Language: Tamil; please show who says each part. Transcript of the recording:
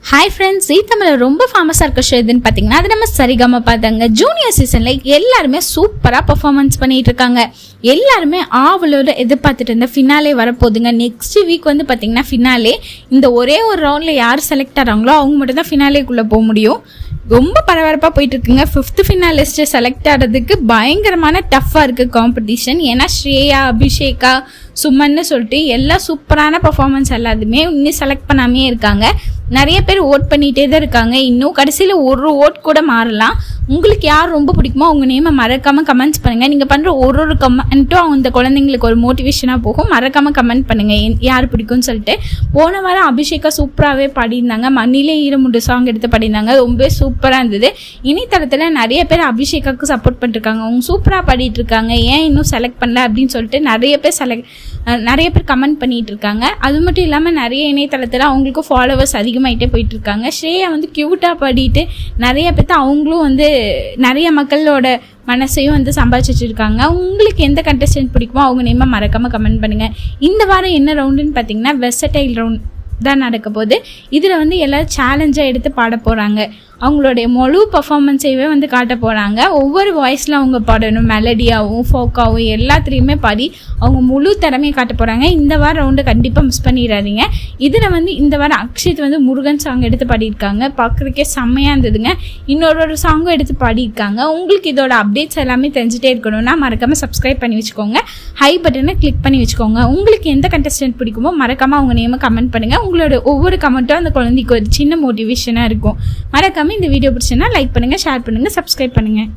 Speaker 1: ஹாய் ஃப்ரெண்ட்ஸ், தமிழில் ரொம்ப ஃபேமஸாக இருக்க ஷோ எதுன்னு பார்த்தீங்கன்னா அது நம்ம சரிகமபா தாங்க. ஜூனியர் சீசனில் எல்லாருமே சூப்பராக பர்ஃபார்மன்ஸ் பண்ணிட்டு இருக்காங்க. எல்லாருமே ஆவலோட எதிர்பார்த்துட்டு இருந்த ஃபினாலே வரப்போகுதுங்க. நெக்ஸ்ட் வீக் வந்து பார்த்தீங்கன்னா ஃபினாலே. இந்த ஒரே ஒரு ரவுண்டில் யார் செலக்ட் ஆகிறாங்களோ அவங்க மட்டும் தான் ஃபினாலேக்குள்ளே போக முடியும். ரொம்ப பரபரப்பாக போயிட்டு இருக்குங்க. 5th ஃபினாலிஸ்ட் செலக்ட் ஆகிறதுக்கு பயங்கரமான டஃப்பாக இருக்குது காம்படிஷன். ஏன்னா ஸ்ரேயா, அபிஷேகா, சுமன்னு சொல்லிட்டு எல்லா சூப்பரான பர்ஃபார்மன்ஸ் எல்லாத்துமே இன்னும் செலக்ட் பண்ணாமே இருக்காங்க. நிறைய பேர் ஓட் பண்ணிகிட்டே தான் இருக்காங்க. இன்னும் கடைசியில் ஒரு ஓட் கூட மாறலாம். உங்களுக்கு யார் ரொம்ப பிடிக்குமோ அவங்க நேமை மறக்காமல் கமெண்ட்ஸ் பண்ணுங்கள். நீங்கள் பண்ணுற ஒரு கமெண்ட்டும் அந்த குழந்தைங்களுக்கு ஒரு மோட்டிவேஷனாக போகும். மறக்காமல் கமெண்ட் பண்ணுங்கள் யார் பிடிக்கும்னு சொல்லிட்டு. போன வாரம் அபிஷேகா சூப்பராகவே பாடியிருந்தாங்க. மண்ணிலே ஈரமுண்டு சாங் எடுத்து பாடியிருந்தாங்க. ரொம்ப சூப்பராக இருந்தது. இணையதளத்தில் நிறைய பேர் அபிஷேகாவுக்கு சப்போர்ட் பண்ணிருக்காங்க. அவங்க சூப்பராக பாடிட்டு இருக்காங்க, ஏன் இன்னும் செலக்ட் பண்ணல அப்படின்னு சொல்லிட்டு நிறைய பேர் கமெண்ட் பண்ணிட்டு இருக்காங்க. அது மட்டும் இல்லாமல் நிறைய இணையதளத்தில் அவங்களுக்கு ஃபாலோவர்ஸ் அதிகமாகிட்டே போயிட்டு இருக்காங்க. ஸ்ரேயா வந்து க்யூட்டாக பாடிட்டு நிறைய பேர்த்து அவங்களும் வந்து நிறைய மக்களோட மனசையும் வந்து சம்பாதிச்சு வச்சுருக்காங்க. உங்களுக்கு எந்த கண்டஸ்டன்ட் பிடிக்குமோ அவங்க நேமாக மறக்காமல் கமெண்ட் பண்ணுங்கள். இந்த வாரம் என்ன ரவுண்டுன்னு பார்த்தீங்கன்னா வெர்சடைல் ரவுண்ட் தான் நடக்க போகுது. இதில் வந்து எல்லோரும் சேலஞ்சாக எடுத்து பாட போகிறாங்க. அவங்களுடைய முழு பர்ஃபார்மன்ஸையே வந்து காட்ட போகிறாங்க. ஒவ்வொரு வாய்ஸில் அவங்க பாடணும், மெலடியாகவும் ஃபோக்காகவும் எல்லாத்துலேயுமே பாடி அவங்க முழு திறமையை காட்ட போகிறாங்க. இந்த வாரம் ரவுண்டு கண்டிப்பாக மிஸ் பண்ணிடாதீங்க. இதில் வந்து இந்த வாரம் அக்ஷித் வந்து முருகன் சாங் எடுத்து பாடியிருக்காங்க. பார்க்குறதுக்கே செம்மையாக இருந்ததுங்க. இன்னொரு சாங்கும் எடுத்து பாடியிருக்காங்க. உங்களுக்கு இதோட அப்டேட்ஸ் எல்லாமே தெரிஞ்சுட்டே இருக்கணும்னா மறக்காமல் சப்ஸ்கிரைப் பண்ணி வச்சுக்கோங்க. ஹை பட்டனை கிளிக் பண்ணி வச்சுக்கோங்க. உங்களுக்கு எந்த கண்டஸ்டன்ட் பிடிக்குமோ மறக்காமல் அவங்க நேமை கமெண்ட் பண்ணுங்கள். உங்களோட ஒவ்வொரு கமெண்ட்டும் அந்த குழந்தைக்கு ஒரு சின்ன மோட்டிவேஷனாக இருக்கும். மறக்காமல் இந்த வீடியோ பிடிச்சுன்னா லைக் பண்ணுங்கள், ஷேர் பண்ணுங்கள், சப்ஸ்கிரைப் பண்ணுங்கள்.